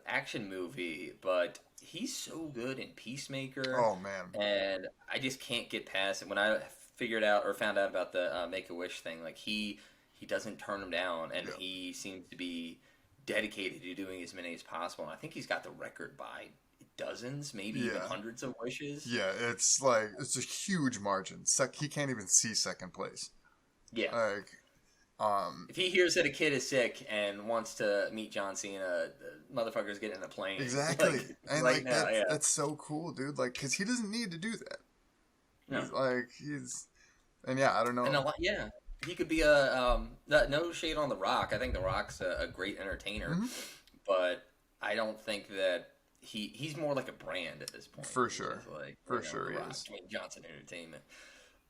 action movie, but he's so good in Peacemaker. Oh man, And I just can't get past it. When I figured out or found out about the Make a Wish thing, like he doesn't turn them down, and Yeah. he seems to be dedicated to doing as many as possible. And I think he's got the record by dozens, maybe even Yeah. hundreds of wishes. yeah, it's a huge margin. He can't even see second place. Yeah. Like, If he hears that a kid is sick and wants to meet John Cena, the motherfucker's getting in a plane. exactly, Like, and right like now, yeah. that's so cool, dude. Like, cause he doesn't need to do that. No. And yeah, I don't know. And a lot, yeah. He could be no shade on The Rock. I think The Rock's a great entertainer, Mhm. but I don't think that he's more like a brand at this point. For He's sure. just like, For you know, sure The he Rock, is. Dwayne Johnson Entertainment.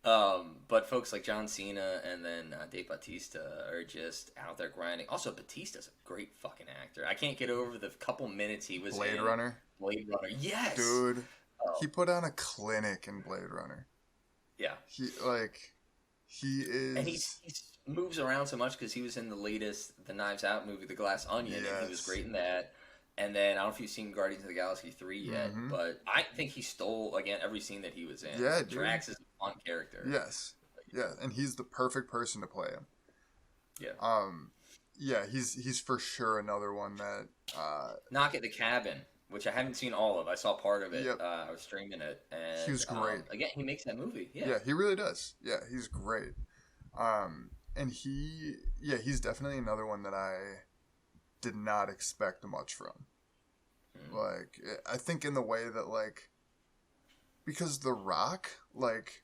But folks like John Cena and then Dave Bautista are just out there grinding. Also, Bautista's a great fucking actor. I can't get over the couple minutes he was Blade in Runner, Blade Runner. Yes, dude. Oh. He put on a clinic in Blade Runner. Yeah. He is. And he moves around so much because he was in the Knives Out movie, The Glass Onion, and he was Yes. great in that. And then I don't know if you've seen Guardians of the Galaxy 3 yet, Mhm. but I think he stole again every scene that he was in. Yeah, dude. Drax is a fun character. Yes. Yeah, and he's the perfect person to play him. Yeah. Yeah, he's for sure another one that Knock at the Cabin, which I haven't seen all of. I saw part of it. Yep. I was streaming it, and He was great. Again, he makes that movie. Yeah. yeah, he really does. Yeah, he's great. And he's definitely another one that I did not expect much from. Like, I think in the way that, like, because The Rock, like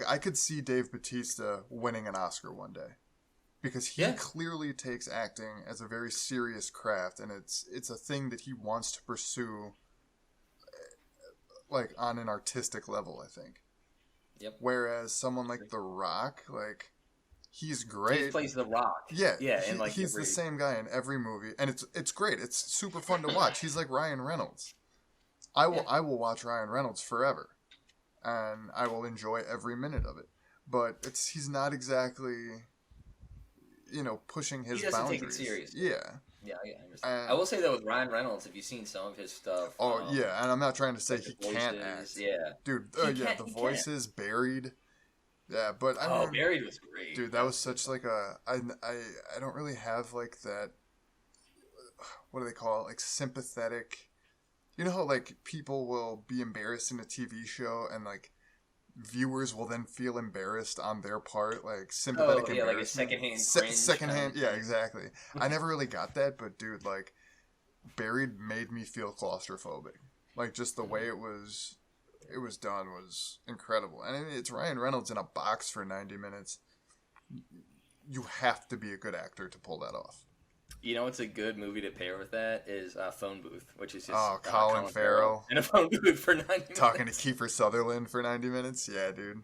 I could see Dave Bautista winning an Oscar one day, because he clearly takes acting as a very serious craft, and it's a thing that he wants to pursue, like, on an artistic level, I think. Yep. Whereas someone like The Rock, like, he's great. He plays The Rock. Yeah, Yeah, and like he's the same guy in every movie, and it's great. It's super fun to watch. He's like Ryan Reynolds. I will watch Ryan Reynolds forever, and I will enjoy every minute of it. But he's not exactly, pushing his He doesn't boundaries. take it serious. Yeah. Yeah, I understand. I will say though, with Ryan Reynolds, have you seen some of his stuff? Oh yeah, and I'm not trying to say like he the can't voices, act. Yeah. Dude. He The voices Buried. Yeah, but I mean, Buried was great. dude, that was such like I don't really have like that. What do they call it? Like sympathetic. You know how like people will be embarrassed in a TV show and like viewers will then feel embarrassed on their part, like sympathetic like a embarrassment. secondhand cringe Secondhand, kind of yeah, thing. exactly. I never really got that, but dude, like Buried made me feel claustrophobic. Like just the way it was done was incredible. And it's Ryan Reynolds in a box for 90 minutes. You have to be a good actor to pull that off. You know what's a good movie to pair with that is Phone Booth, which is just Colin Farrell in a phone booth for 90 minutes. Talking to Kiefer Sutherland for 90 minutes. Yeah, dude.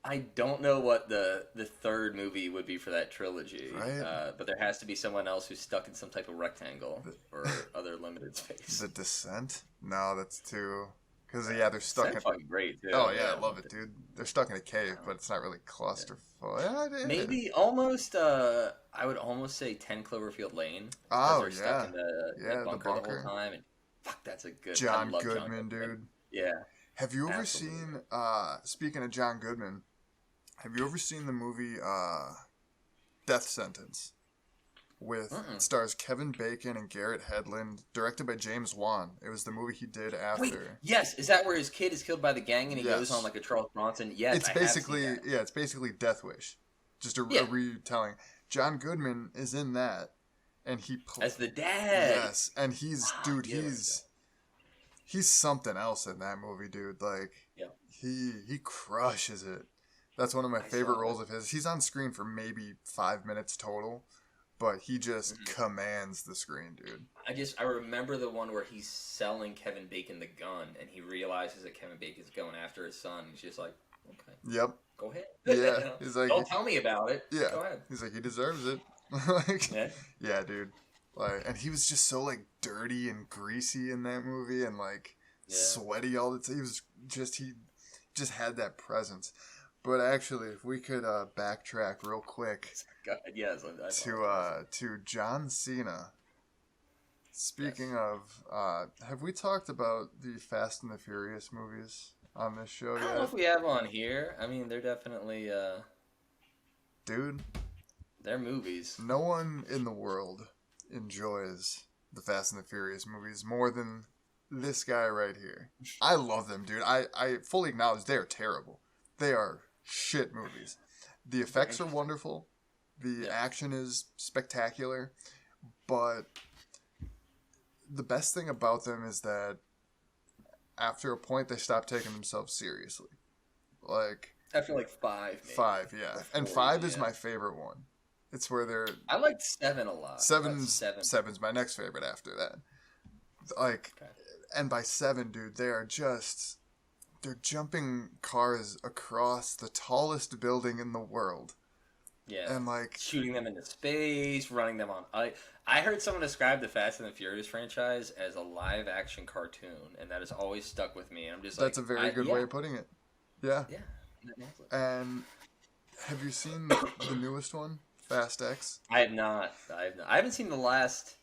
I don't know what the third movie would be for that trilogy, Right. but there has to be someone else who's stuck in some type of rectangle or other limited space. The Descent? No, that's too... Because, yeah, they're stuck That's in... fucking great, too. Oh, yeah, I love it, dude. They're stuck in a cave, but it's not really claustrophobic. Yeah, Maybe almost, I would almost say 10 Cloverfield Lane. Oh, They're stuck in the bunker the bunker. whole time. And fuck, that's a good... John I love Goodman, John dude. Yeah. Have you ever Absolutely. seen... Speaking of John Goodman, have you ever seen the movie Death Sentence? It stars Kevin Bacon and Garrett Hedlund, directed by James Wan. It was the movie he did after. Wait, yes, is that where his kid is killed by the gang and he Yes. goes on like a Charles Bronson? Yes, It's I have basically seen that. it's basically Death Wish, just a Yeah. retelling. John Goodman is in that, and he As the dad. yes, and he's dude, yeah, he's something else in that movie, dude. Like Yeah. he crushes it. That's one of my I favorite saw roles of his. He's on screen for maybe 5 minutes total, but he just commands the screen, dude. I remember the one where he's selling Kevin Bacon the gun, and he realizes that Kevin Bacon's going after his son. He's just like, okay, Yep. go ahead. Yeah. He's like, don't tell me about it. yeah. Go ahead. He's like, he deserves it. Like, Yeah. yeah, dude. Like, and he was just so like dirty and greasy in that movie, and like sweaty all the time. He just had that presence. But actually, if we could backtrack real quick God, yes, to John Cena. Speaking of, have we talked about the Fast and the Furious movies on this show yet? I don't know if we have on here. I mean, they're definitely, dude, they're movies. No one in the world enjoys the Fast and the Furious movies more than this guy right here. I love them, dude. I fully acknowledge they are terrible. They are shit movies. The effects are wonderful. The action is spectacular. But the best thing about them is that after a point, they stop taking themselves seriously. Like, after like 5, maybe. 5, yeah. And 5 is my favorite one. It's where they're... I liked 7 a lot. Seven's my next favorite after that. Like, and by 7, dude, they're jumping cars across the tallest building in the world. Yeah. And like shooting them into space, running them on. I heard someone describe the Fast and the Furious franchise as a live action cartoon, and that has always stuck with me. And I'm just that's a very good way of putting it. Yeah. Yeah. And have you seen the newest one, Fast X? I have not. I haven't seen the last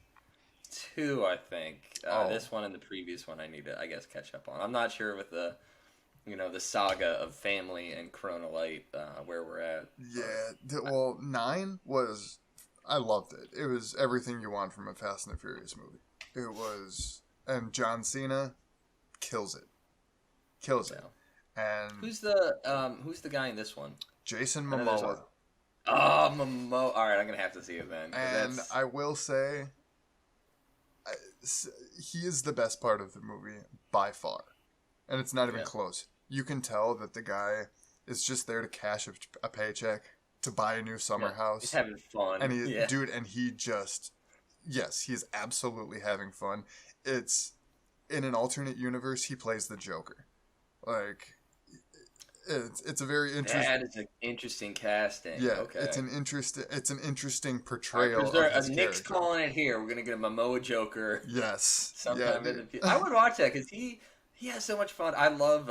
2. I think this one and the previous one. I need to, I guess, catch up on. I'm not sure with the saga of family and Corona Light where we're at. Yeah. Well, 9 was... I loved it. It was everything you want from a Fast and the Furious movie. It was... And John Cena kills it. Kills it. And who's the guy in this one? Jason Momoa. Oh, Momoa. All right, I'm gonna have to see it then. And I will say, he is the best part of the movie by far, and it's not even close. You can tell that the guy is just there to cash a paycheck, to buy a new summer house. He's having fun. And he just, yes, he's absolutely having fun. It's in an alternate universe, he plays the Joker. Like, it's a very interesting. That is an interesting casting. Yeah, okay. It's an interesting portrayal. Nick's calling it here. We're gonna get a Momoa Joker. Yes. Sometime in the I would watch that because he has so much fun. I love.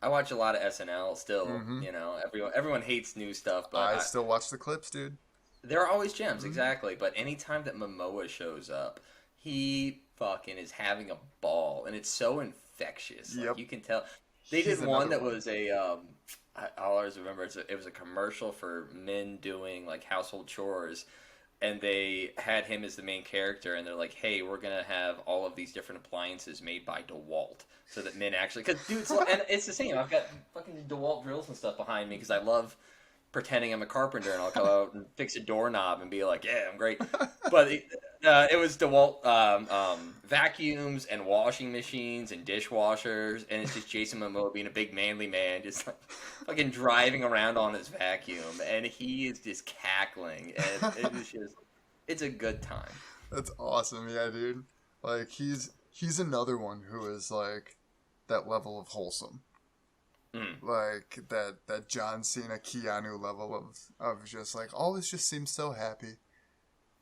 I watch a lot of SNL still. Mm-hmm. You know, everyone hates new stuff, but I still watch the clips, dude. There are always gems, exactly. But anytime that Momoa shows up, he fucking is having a ball, and it's so infectious. Like, you can tell. They did one that was a. I always remember it was a commercial for men doing like household chores, and they had him as the main character, and they're like, "Hey, we're gonna have all of these different appliances made by DeWalt, so that men actually." Because dudes, and it's the same. I've got fucking DeWalt drills and stuff behind me because I love pretending I'm a carpenter, and I'll go out and fix a doorknob and be like, "Yeah, I'm great." But it was DeWalt vacuums and washing machines and dishwashers, and it's just Jason Momoa being a big manly man, just like fucking driving around on his vacuum, and he is just cackling, and it's a good time. That's awesome, yeah, dude. Like he's another one who is like that level of wholesome. Like that John Cena, Keanu level of just like all this just seems so happy.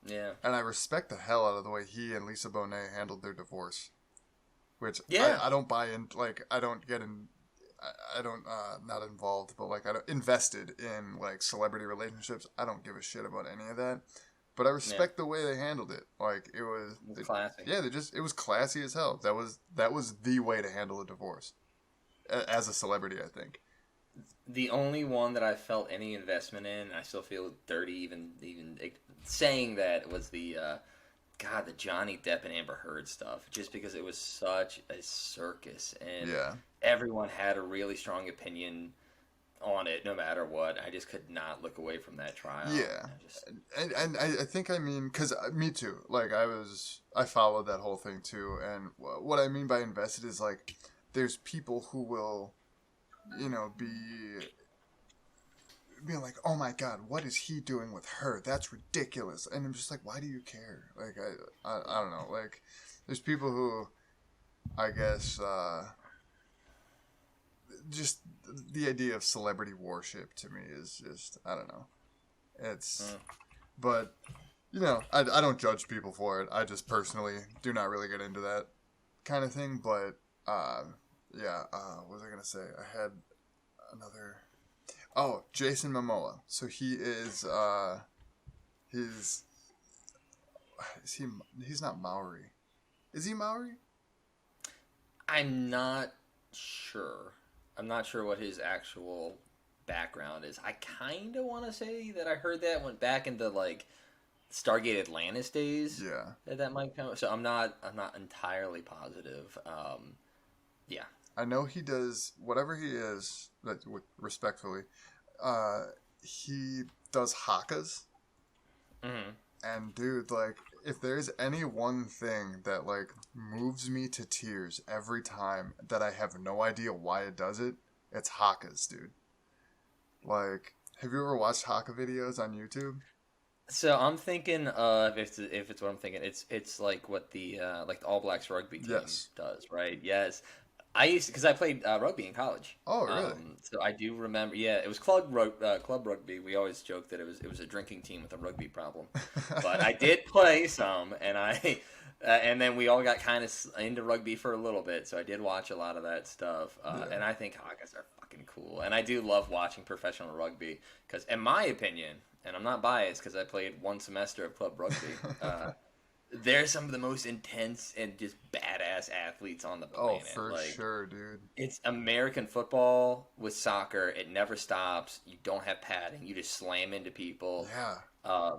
Yeah. And I respect the hell out of the way he and Lisa Bonet handled their divorce. Which I don't buy in, like I don't get in I don't not involved, but like I don't invested in like celebrity relationships. I don't give a shit about any of that. But I respect the way they handled it. Like it was classy. Yeah, it was classy as hell. That was the way to handle a divorce. As a celebrity, I think. The only one that I felt any investment in, I still feel dirty even saying that, was the Johnny Depp and Amber Heard stuff. Just because it was such a circus, and everyone had a really strong opinion on it, no matter what. I just could not look away from that trial. Yeah, and I think because me too. Like I followed that whole thing too, and what I mean by invested is like. There's people who will, be being like, oh my god, what is he doing with her? That's ridiculous. And I'm just like, why do you care? Like, I don't know. Like, there's people who, I guess, just the idea of celebrity worship to me is just, I don't know. It's, but, you know, I don't judge people for it. I just personally do not really get into that kind of thing. But, yeah, what was I going to say? I had another... Oh, Jason Momoa. So he is, he's not Maori. Is he Maori? I'm not sure. I'm not sure what his actual background is. I kind of want to say that I heard that went back into like Stargate Atlantis days. Yeah. That might come. So I'm not entirely positive. Yeah. I know he does whatever he is. That respectfully, he does hakas. Mm-hmm. And dude, like, if there's any one thing that like moves me to tears every time that I have no idea why it does it, it's hakas, dude. Like, have you ever watched haka videos on YouTube? So I'm thinking of if it's what I'm thinking, it's like what the All Blacks rugby team does, right? Yes. I used because I played rugby in college. Oh, really? So I do remember. Yeah, it was club rugby. We always joked that it was a drinking team with a rugby problem, but I did play some, and and then we all got kind of into rugby for a little bit. So I did watch a lot of that stuff, and I think Hakas are fucking cool, and I do love watching professional rugby because, in my opinion, and I'm not biased because I played one semester of club rugby. They're some of the most intense and just badass athletes on the planet. Oh, for sure, dude. It's American football with soccer. It never stops. You don't have padding. You just slam into people. Yeah.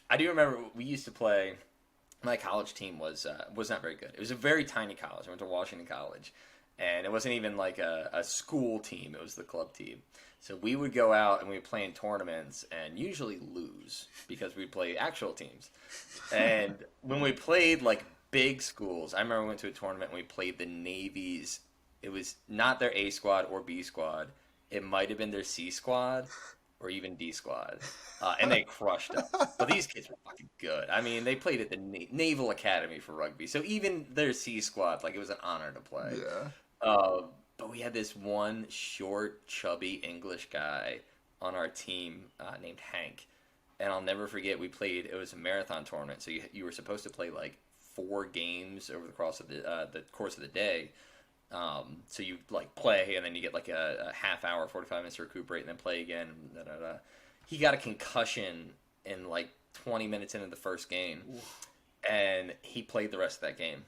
I do remember we used to play. My college team was not very good. It was a very tiny college. I went to Washington College, and it wasn't even like a school team. It was the club team. So we would go out and we would play in tournaments and usually lose because we'd play actual teams. And when we played like big schools, I remember we went to a tournament and we played the Navy's. It was not their A squad or B squad. It might have been their C squad or even D squad. And they crushed us. But these kids were fucking good. I mean, they played at the Naval Academy for rugby. So even their C squad, like it was an honor to play. Yeah. But we had this one short, chubby English guy on our team named Hank. And I'll never forget, we played, it was a marathon tournament. So you were supposed to play like 4 games over the course of the day. So you like play and then you get like a half hour, 45 minutes to recuperate and then play again. He got a concussion in like 20 minutes into the first game. And he played the rest of that game.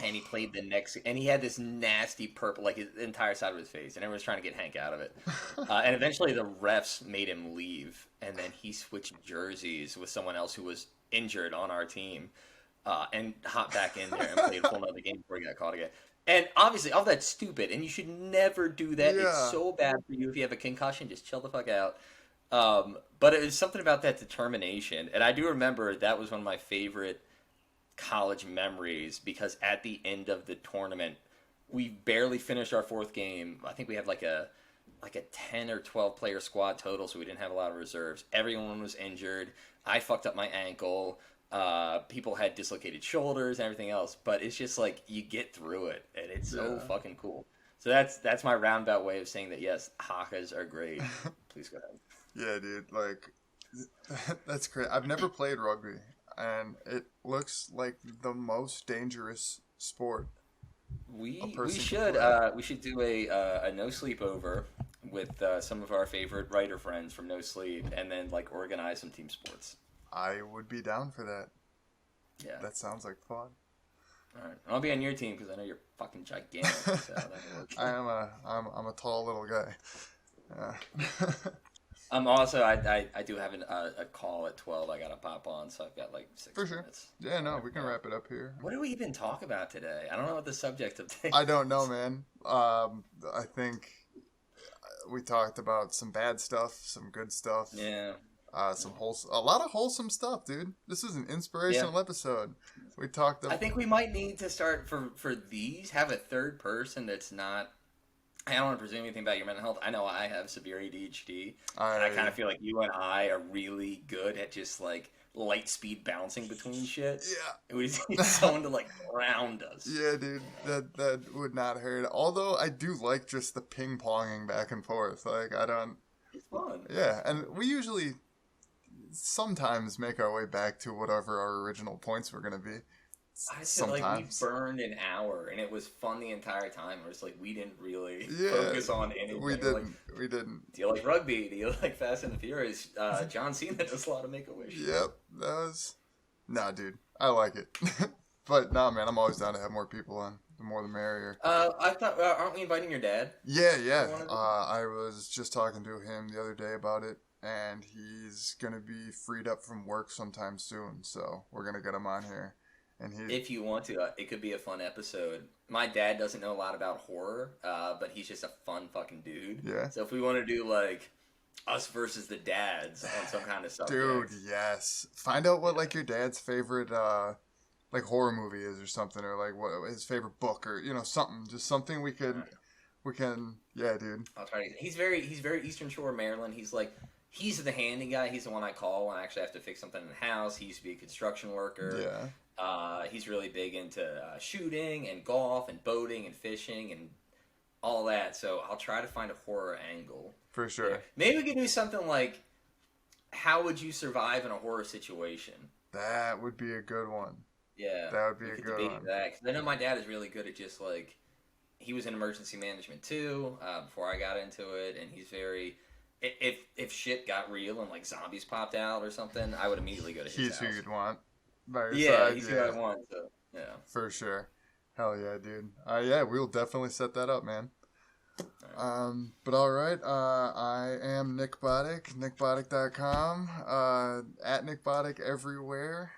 And he played the next, and he had this nasty purple, like his entire side of his face, and everyone was trying to get Hank out of it. And eventually the refs made him leave, and then he switched jerseys with someone else who was injured on our team, and hopped back in there and played a full another game before he got caught again. And obviously, all that's stupid, and you should never do that. Yeah. It's so bad for you if you have a concussion. Just chill the fuck out. But it was something about that determination, and I do remember that was one of my favorite college memories because at the end of the tournament we barely finished our 4th game. I think we had like a 10 or 12 player squad total, so we didn't have a lot of reserves. Everyone was injured. I fucked up my ankle. People had dislocated shoulders and everything else, but it's just like you get through it and it's so fucking cool. So that's my roundabout way of saying that yes, hakas are great. Please go ahead. Yeah, dude, like that's great. I've never played rugby. And it looks like the most dangerous sport. We should do a no sleepover with some of our favorite writer friends from No Sleep, and then like organize some team sports. I would be down for that. Yeah, that sounds like fun. All right, I'll be on your team because I know you're fucking gigantic. So that works. I'm a tall little guy. Also, I do have a call at 12. I gotta pop on, so I've got like 6 minutes. Yeah, no, we can wrap it up here. What do we even talk about today? I don't know what the subject of today. I don't know, man. I think we talked about some bad stuff, some good stuff. Yeah. A lot of wholesome stuff, dude. This is an inspirational episode. We talked. I think we might need to start for these have a third person that's not I don't want to presume anything about your mental health. I know I have severe ADHD, and I kind of feel like you and I are really good at just like light speed bouncing between shit. Yeah. We just need someone to like ground us. Yeah, dude, that would not hurt. Although I do like just the ping ponging back and forth. Like I don't. It's fun. Yeah, and we usually sometimes make our way back to whatever our original points were gonna be. I feel like we Sometimes. burned an hour, and it was fun the entire time. It was like we didn't really Yeah, focus on anything. We We're didn't. Like, We didn't. do you like rugby? Do you like Fast and the Furious? John Cena does a lot of Make-A-Wish. Yep, that was. Nah, dude, I like it. But nah, man, I'm always down to have more people on. The more the merrier. I thought, aren't we inviting your dad? Yeah, yeah. I was just talking to him the other day about it, and he's gonna be freed up from work sometime soon. So we're gonna get him on here, and he. If you want to, it could be a fun episode. My dad doesn't know a lot about horror, but he's just a fun fucking dude. Yeah. So if we want to do like us versus the dads on some kind of subject, Dude, yes. Find out what like your dad's favorite like horror movie is or something, or like what his favorite book, or something. Just something we can. Yeah, dude. I'll try to. He's very Eastern Shore, Maryland. He's the handy guy. He's the one I call when I actually have to fix something in the house. He used to be a construction worker. Yeah. He's really big into shooting and golf and boating and fishing and all that. So I'll try to find a horror angle. For sure. Yeah. Maybe we could do something like, how would you survive in a horror situation? That would be a good one. Yeah. That would be a good one. That. 'Cause I know my dad is really good at just like, he was in emergency management too before I got into it, and he's very. If shit got real and like zombies popped out or something, I would immediately go to his house. He's who you'd want. By your Yeah, side. he's who I want. So yeah. For sure. Hell yeah, dude. Yeah, we'll definitely set that up, man. But all right. I am Nick Botic, nickbotic.com, at Nick Botic everywhere.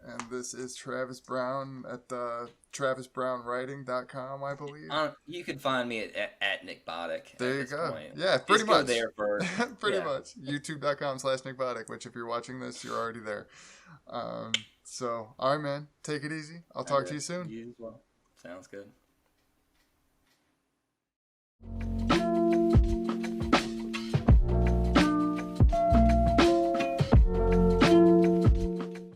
And this is Travis Brown at travisbrownwriting.com, I believe. You can find me at Nick Botic. There you go. Point. Yeah, pretty much. Go there first. Pretty much. YouTube.com/Nick Botic, which if you're watching this, you're already there. So, all right, man. Take it easy. I'll talk to you soon. You as well. Sounds good.